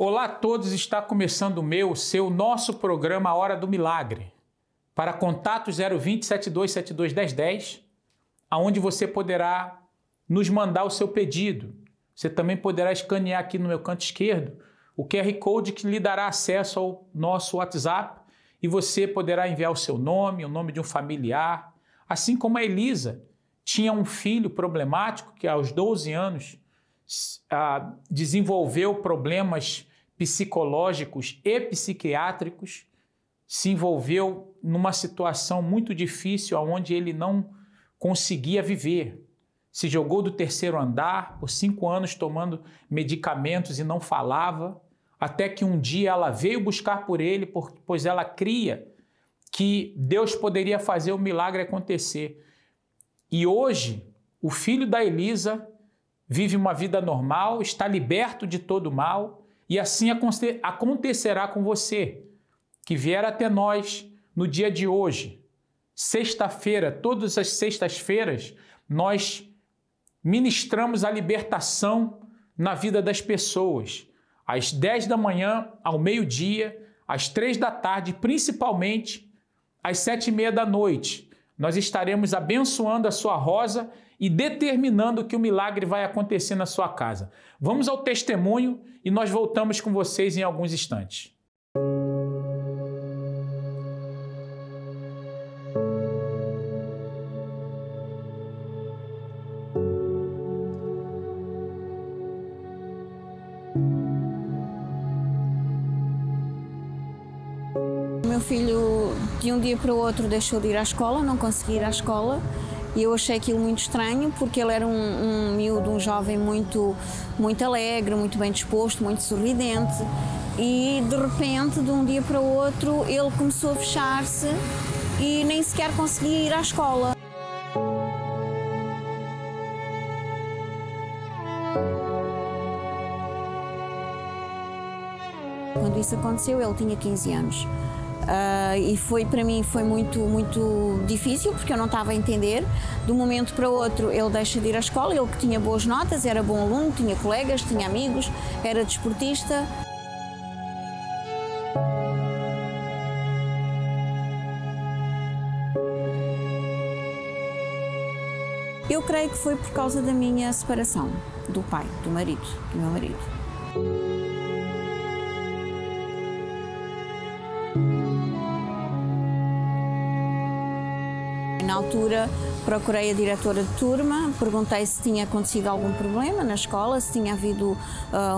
Olá a todos, está começando o nosso programa A Hora do Milagre. Para contato 020 7272 1010, aonde você poderá nos mandar o seu pedido. Você também poderá escanear aqui no meu canto esquerdo o QR Code que lhe dará acesso ao nosso WhatsApp e você poderá enviar o seu nome, o nome de um familiar. Assim como a Elisa tinha um filho problemático que aos 12 anos desenvolveu problemas psicológicos e psiquiátricos, se envolveu numa situação muito difícil onde ele não conseguia viver. Se jogou do 3º andar por 5 anos tomando medicamentos e não falava, até que um dia ela veio buscar por ele, pois ela cria que Deus poderia fazer o milagre acontecer. E hoje, o filho da Elisa vive uma vida normal, está liberto de todo mal, e assim acontecerá com você, que vier até nós no dia de hoje. Sexta-feira, todas as sextas-feiras, nós ministramos a libertação na vida das pessoas. Às 10 da manhã, ao meio-dia, às 3 da tarde, principalmente às 7h30 da noite. Nós estaremos abençoando a sua rosa e determinando que o milagre vai acontecer na sua casa. Vamos ao testemunho e nós voltamos com vocês em alguns instantes. Meu filho, de um dia para o outro, deixou de ir à escola, não conseguia ir à escola. E eu achei aquilo muito estranho, porque ele era um miúdo, um jovem muito alegre, muito bem disposto, muito sorridente. E, de repente, de um dia para o outro, ele começou a fechar-se e nem sequer conseguia ir à escola. Quando isso aconteceu, ele tinha 15 anos. E para mim foi muito difícil, porque eu não estava a entender. De um momento para o outro ele deixa de ir à escola, ele que tinha boas notas, era bom aluno, tinha colegas, tinha amigos, era desportista. Eu creio que foi por causa da minha separação do pai, do meu marido. Na altura, procurei a diretora de turma, perguntei se tinha acontecido algum problema na escola, se tinha havido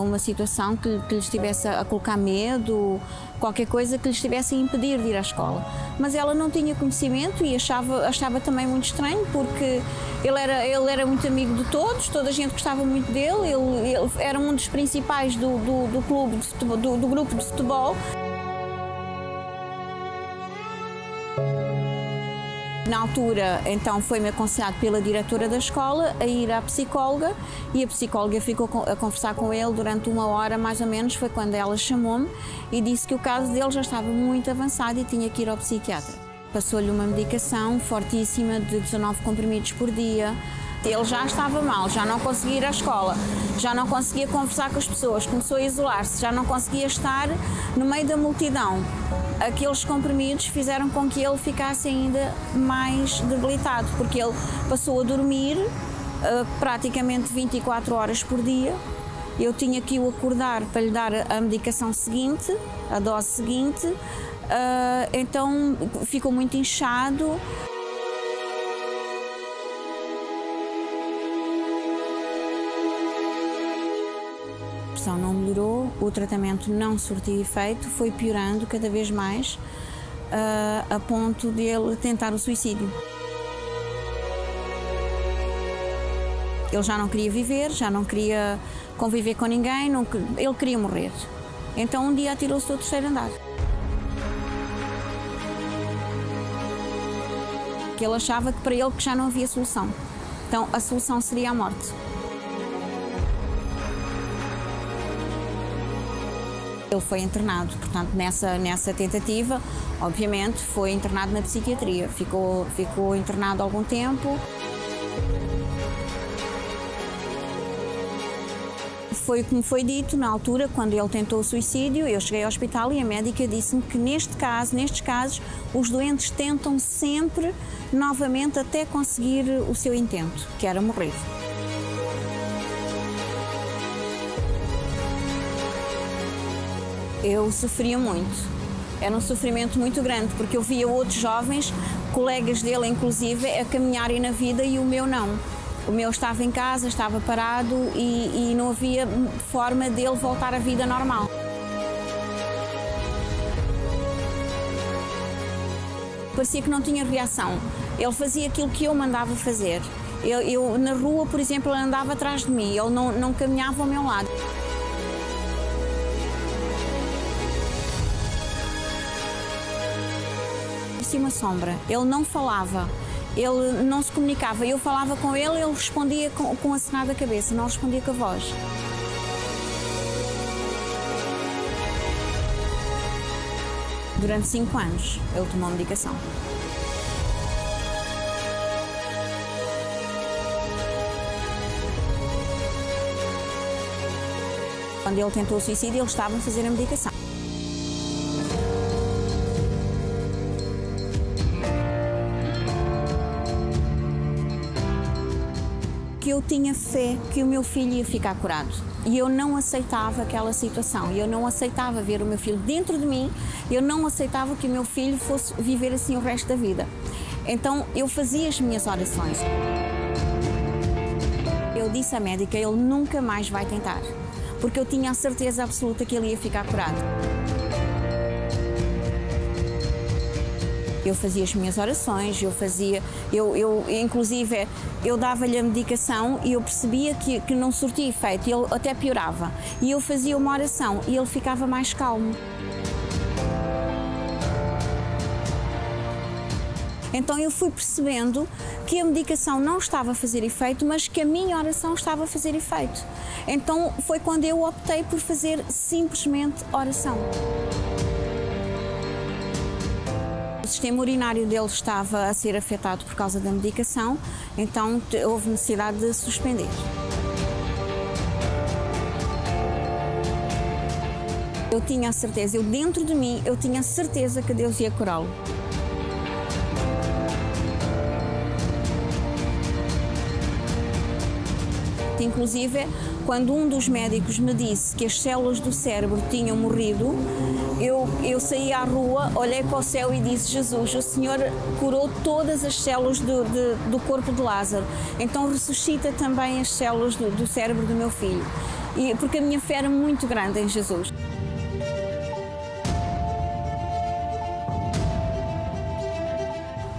uma situação que lhe estivesse a colocar medo, qualquer coisa que lhe estivesse a impedir de ir à escola. Mas ela não tinha conhecimento e achava também muito estranho, porque ele era muito amigo de todos, toda a gente gostava muito dele, ele era um dos principais do clube de futebol, do grupo de futebol. Na altura, então, foi-me aconselhado pela diretora da escola a ir à psicóloga, e a psicóloga ficou a conversar com ele durante 1 hora, mais ou menos. Foi quando ela chamou-me e disse que o caso dele já estava muito avançado e tinha que ir ao psiquiatra. Passou-lhe uma medicação fortíssima de 19 comprimidos por dia. Ele já estava mal, já não conseguia ir à escola, já não conseguia conversar com as pessoas, começou a isolar-se, já não conseguia estar no meio da multidão. Aqueles comprimidos fizeram com que ele ficasse ainda mais debilitado, porque ele passou a dormir praticamente 24 horas por dia. Eu tinha que o acordar para lhe dar a medicação seguinte, a dose seguinte, então ficou muito inchado. A pressão não melhorou, o tratamento não surtiu efeito, foi piorando cada vez mais, a ponto de ele tentar o suicídio. Ele já não queria viver, já não queria conviver com ninguém, ele queria morrer. Então um dia atirou-se do 3º andar. Que ele achava que para ele que já não havia solução. Então a solução seria a morte. Ele foi internado, portanto, nessa tentativa, obviamente, foi internado na psiquiatria. Ficou internado algum tempo. Foi como foi dito na altura, quando ele tentou o suicídio, eu cheguei ao hospital e a médica disse-me que nestes casos, os doentes tentam sempre novamente até conseguir o seu intento, que era morrer. Eu sofria muito, era um sofrimento muito grande, porque eu via outros jovens, colegas dele inclusive, a caminharem na vida e o meu não. O meu estava em casa, estava parado e não havia forma dele voltar à vida normal. Parecia que não tinha reação. Ele fazia aquilo que eu mandava fazer. Eu na rua, por exemplo, ele andava atrás de mim, ele não caminhava ao meu lado. Parecia uma sombra. Ele não falava. Ele não se comunicava. Eu falava com ele, ele respondia com acenar da cabeça, não respondia com a voz. Durante 5 anos, ele tomou medicação. Quando ele tentou o suicídio, ele estava a fazer a medicação. Eu tinha fé que o meu filho ia ficar curado e eu não aceitava aquela situação, eu não aceitava ver o meu filho dentro de mim, eu não aceitava que o meu filho fosse viver assim o resto da vida. Então eu fazia as minhas orações. Eu disse à médica, ele nunca mais vai tentar, porque eu tinha a certeza absoluta que ele ia ficar curado. Eu fazia as minhas orações, inclusive, eu dava-lhe a medicação e eu percebia que não surtia efeito, e ele até piorava. E eu fazia uma oração e ele ficava mais calmo. Então eu fui percebendo que a medicação não estava a fazer efeito, mas que a minha oração estava a fazer efeito. Então foi quando eu optei por fazer simplesmente oração. O sistema urinário dele estava a ser afetado por causa da medicação, então houve necessidade de suspender. Eu tinha a certeza, dentro de mim, eu tinha a certeza que Deus ia curá-lo. Inclusive, quando um dos médicos me disse que as células do cérebro tinham morrido, eu saí à rua, olhei para o céu e disse, Jesus, o Senhor curou todas as células do corpo de Lázaro, então ressuscita também as células do cérebro do meu filho, porque a minha fé era muito grande em Jesus.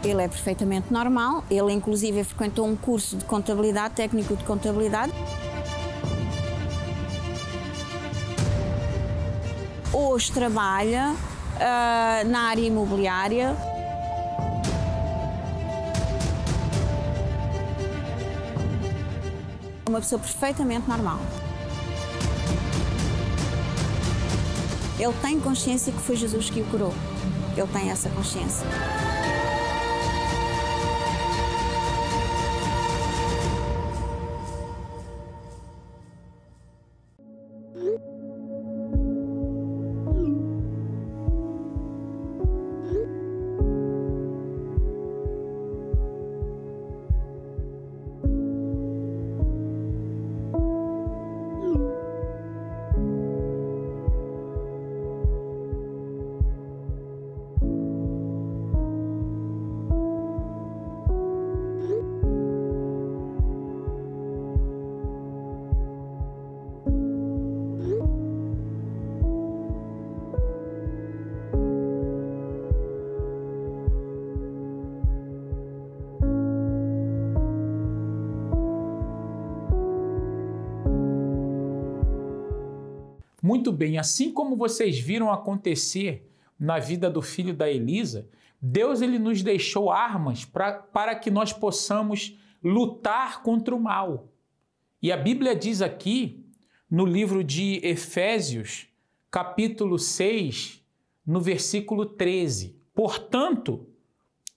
Ele é perfeitamente normal, ele inclusive frequentou um curso de contabilidade, técnico de contabilidade. Hoje trabalha na área imobiliária. Uma pessoa perfeitamente normal. Ele tem consciência que foi Jesus que o curou. Ele tem essa consciência. Muito bem, assim como vocês viram acontecer na vida do filho da Elisa, Deus ele nos deixou armas para que nós possamos lutar contra o mal. E a Bíblia diz aqui, no livro de Efésios, capítulo 6, no versículo 13, portanto,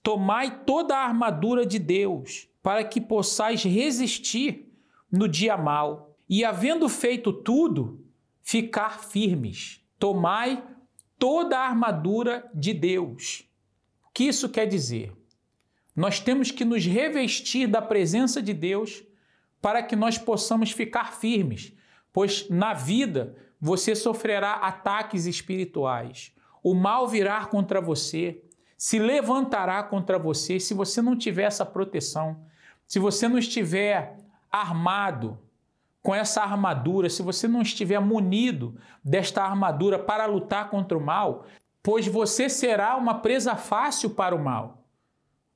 tomai toda a armadura de Deus, para que possais resistir no dia mau, e, havendo feito tudo, ficar firmes. Tomai toda a armadura de Deus. O que isso quer dizer? Nós temos que nos revestir da presença de Deus para que nós possamos ficar firmes, pois na vida você sofrerá ataques espirituais. O mal virá contra você, se levantará contra você se você não tiver essa proteção, se você não estiver armado com essa armadura, se você não estiver munido desta armadura para lutar contra o mal, pois você será uma presa fácil para o mal.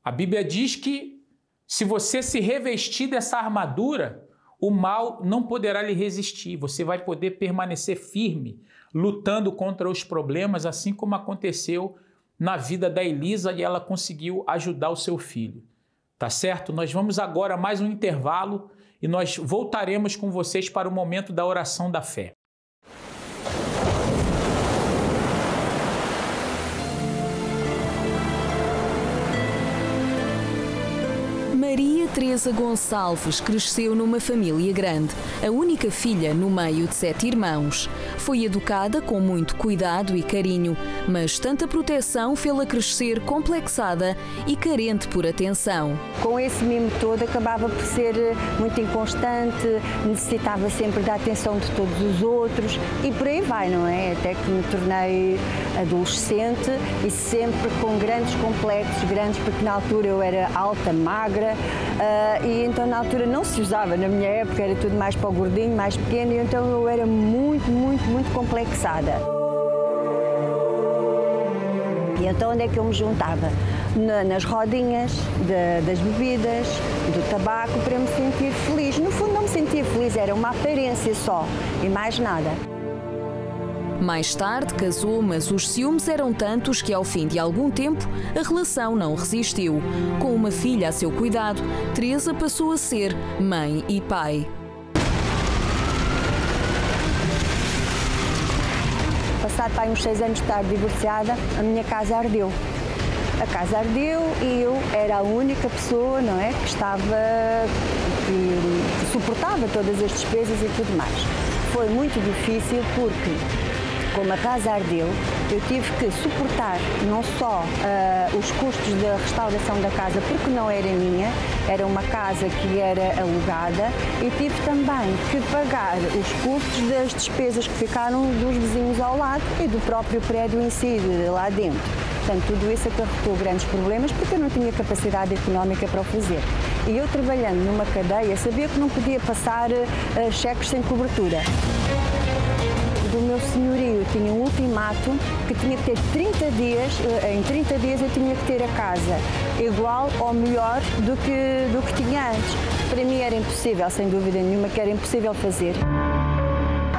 A Bíblia diz que se você se revestir dessa armadura, o mal não poderá lhe resistir. Você vai poder permanecer firme, lutando contra os problemas, assim como aconteceu na vida da Elisa e ela conseguiu ajudar o seu filho. Tá certo? Nós vamos agora a mais um intervalo e nós voltaremos com vocês para o momento da oração da fé. Maria Teresa Gonçalves cresceu numa família grande, a única filha no meio de 7 irmãos. Foi educada com muito cuidado e carinho, mas tanta proteção fê-la crescer complexada e carente por atenção. Com esse mimo todo acabava por ser muito inconstante, necessitava sempre da atenção de todos os outros e por aí vai, não é? Até que me tornei adolescente e sempre com grandes complexos, porque na altura eu era alta, magra, e então na altura não se usava, na minha época era tudo mais para o gordinho, mais pequeno, e então eu era muito complexada. E então onde é que eu me juntava? Nas rodinhas das bebidas, do tabaco, para me sentir feliz. No fundo não me sentia feliz, era uma aparência só e mais nada. Mais tarde casou, mas os ciúmes eram tantos que ao fim de algum tempo a relação não resistiu. Com uma filha a seu cuidado, Teresa passou a ser mãe e pai. Passado para uns 6 anos de estar divorciada, a minha casa ardeu. A casa ardeu e eu era a única pessoa, não é, que suportava todas as despesas e tudo mais. Foi muito difícil porque, como a casa ardeu, eu tive que suportar não só os custos da restauração da casa, porque não era minha, era uma casa que era alugada, e tive também que pagar os custos das despesas que ficaram dos vizinhos ao lado e do próprio prédio em si, lá dentro. Portanto, tudo isso acarretou grandes problemas porque eu não tinha capacidade económica para o fazer. E eu, trabalhando numa cadeia, sabia que não podia passar cheques sem cobertura. Do meu senhorio tinha um ultimato que tinha que ter 30 dias, em 30 dias eu tinha que ter a casa igual ou melhor do que tinha antes. Para mim era impossível, sem dúvida nenhuma, que era impossível fazer.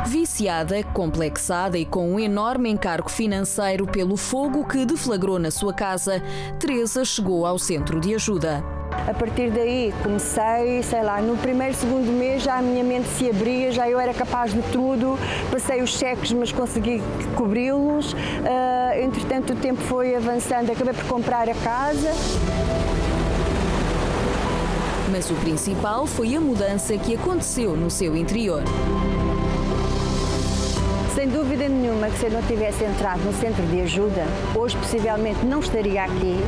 Viciada, complexada e com um enorme encargo financeiro pelo fogo que deflagrou na sua casa, Teresa chegou ao centro de ajuda. A partir daí comecei, sei lá, no primeiro, segundo mês já a minha mente se abria, já eu era capaz de tudo, passei os cheques mas consegui cobri-los, entretanto o tempo foi avançando, acabei por comprar a casa. Mas o principal foi a mudança que aconteceu no seu interior. Sem dúvida nenhuma que se eu não tivesse entrado no centro de ajuda, hoje possivelmente não estaria aqui.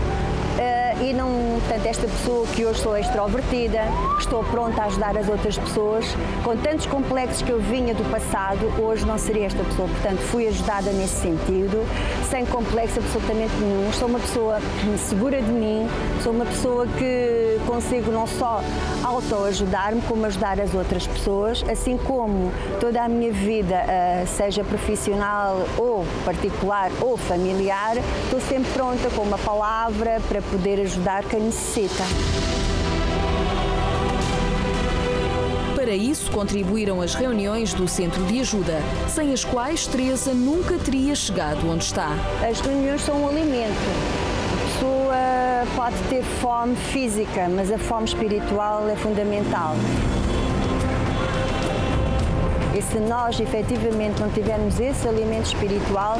E não, portanto, esta pessoa que hoje sou extrovertida, que estou pronta a ajudar as outras pessoas, com tantos complexos que eu vinha do passado, hoje não seria esta pessoa. Portanto, fui ajudada nesse sentido, sem complexo absolutamente nenhum. Sou uma pessoa segura de mim, sou uma pessoa que consigo não só autoajudar-me, como ajudar as outras pessoas, assim como toda a minha vida, seja profissional ou particular ou familiar, estou sempre pronta com uma palavra para poder ajudar quem necessita. Para isso contribuíram as reuniões do Centro de Ajuda, sem as quais Teresa nunca teria chegado onde está. As reuniões são um alimento. A pessoa pode ter fome física, mas a fome espiritual é fundamental. E se nós efetivamente não tivermos esse alimento espiritual,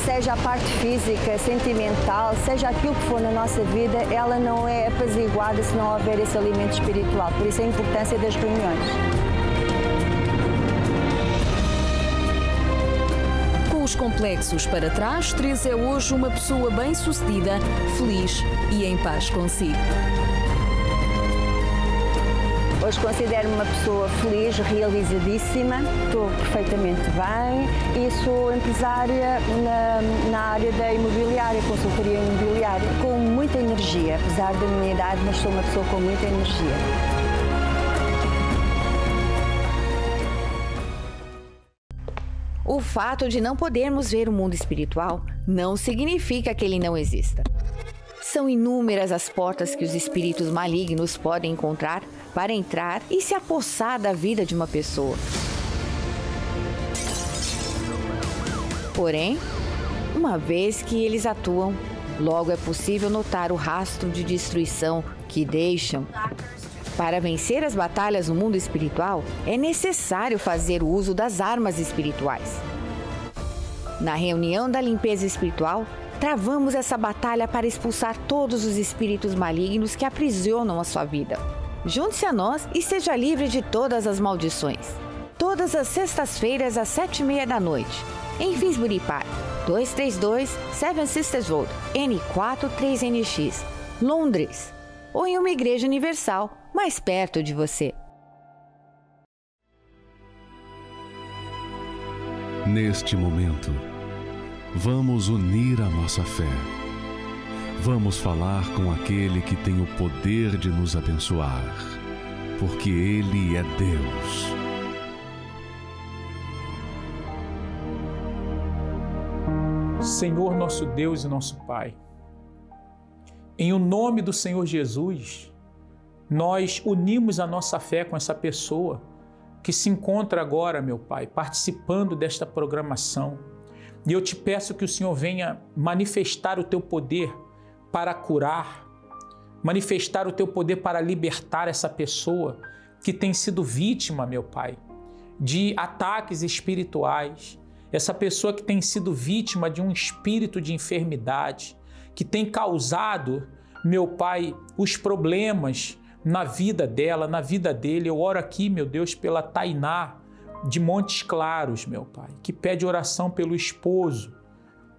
seja a parte física, sentimental, seja aquilo que for na nossa vida, ela não é apaziguada se não houver esse alimento espiritual. Por isso a importância das reuniões. os complexos para trás, Teresa é hoje uma pessoa bem-sucedida, feliz e em paz consigo. Hoje considero-me uma pessoa feliz, realizadíssima, estou perfeitamente bem e sou empresária na área da imobiliária, consultoria imobiliária, com muita energia, apesar da minha idade, mas sou uma pessoa com muita energia. O fato de não podermos ver o mundo espiritual não significa que ele não exista. São inúmeras as portas que os espíritos malignos podem encontrar para entrar e se apossar da vida de uma pessoa. Porém, uma vez que eles atuam, logo é possível notar o rastro de destruição que deixam. Para vencer as batalhas no mundo espiritual, é necessário fazer o uso das armas espirituais. Na reunião da limpeza espiritual, travamos essa batalha para expulsar todos os espíritos malignos que aprisionam a sua vida. Junte-se a nós e seja livre de todas as maldições. Todas as sextas-feiras às 7h30 da noite, em Finsbury Park, 232 Seven Sisters Road, N4 3NX, Londres, ou em uma igreja universal mais perto de você. Neste momento, vamos unir a nossa fé. Vamos falar com aquele que tem o poder de nos abençoar, porque Ele é Deus. Senhor nosso Deus e nosso Pai, em o nome do Senhor Jesus, nós unimos a nossa fé com essa pessoa que se encontra agora, meu Pai, participando desta programação. E eu te peço que o Senhor venha manifestar o teu poder para curar, manifestar o teu poder para libertar essa pessoa que tem sido vítima, meu Pai, de ataques espirituais, essa pessoa que tem sido vítima de um espírito de enfermidade, que tem causado, meu Pai, os problemas na vida dela, na vida dele. Eu oro aqui, meu Deus, pela Tainá de Montes Claros, meu Pai, que pede oração pelo esposo,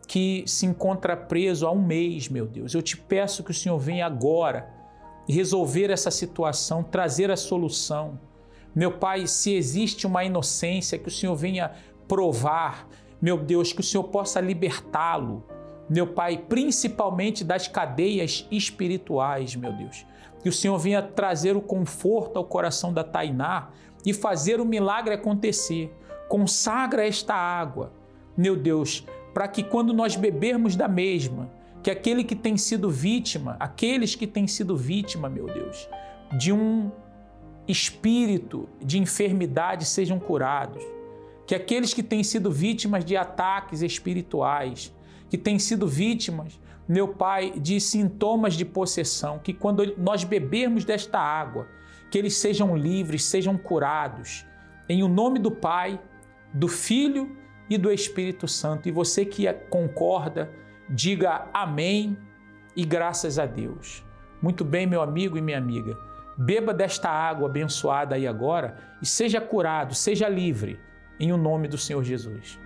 que se encontra preso há 1 mês, meu Deus. Eu te peço que o Senhor venha agora resolver essa situação, trazer a solução. Meu Pai, se existe uma inocência, que o Senhor venha provar, meu Deus, que o Senhor possa libertá-lo, meu Pai, principalmente das cadeias espirituais, meu Deus. Que o Senhor venha trazer o conforto ao coração da Tainá e fazer o milagre acontecer. Consagra esta água, meu Deus, para que quando nós bebermos da mesma, que aquele que tem sido vítima, aqueles que têm sido vítima, meu Deus, de um espírito de enfermidade sejam curados. Que aqueles que têm sido vítimas de ataques espirituais, que têm sido vítimas, meu Pai, de sintomas de possessão, que quando nós bebermos desta água, que eles sejam livres, sejam curados. Em o nome do Pai, do Filho e do Espírito Santo. E você que concorda, diga amém e graças a Deus. Muito bem, meu amigo e minha amiga. Beba desta água abençoada aí agora e seja curado, seja livre, em o nome do Senhor Jesus.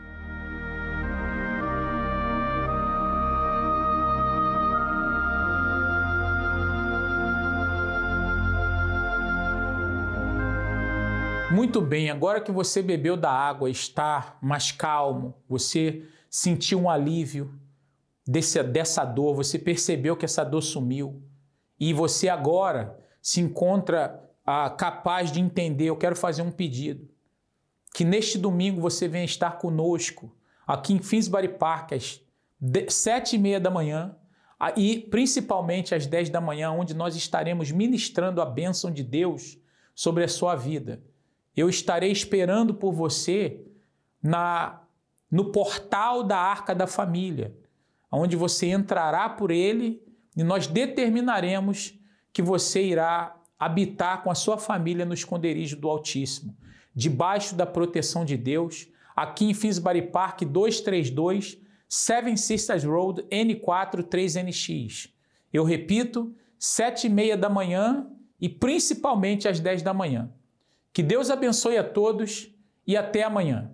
Muito bem, agora que você bebeu da água, está mais calmo, você sentiu um alívio dessa dor, você percebeu que essa dor sumiu e você agora se encontra capaz de entender. Eu quero fazer um pedido, que neste domingo você venha estar conosco aqui em Finsbury Park às 7h30 da manhã e principalmente às 10 da manhã, onde nós estaremos ministrando a bênção de Deus sobre a sua vida. Eu estarei esperando por você no portal da Arca da Família, onde você entrará por ele e nós determinaremos que você irá habitar com a sua família no esconderijo do Altíssimo, debaixo da proteção de Deus, aqui em Finsbury Park 232, Seven Sisters Road, N4 3NX. Eu repito, 7h30 da manhã e principalmente às 10 da manhã. Que Deus abençoe a todos e até amanhã.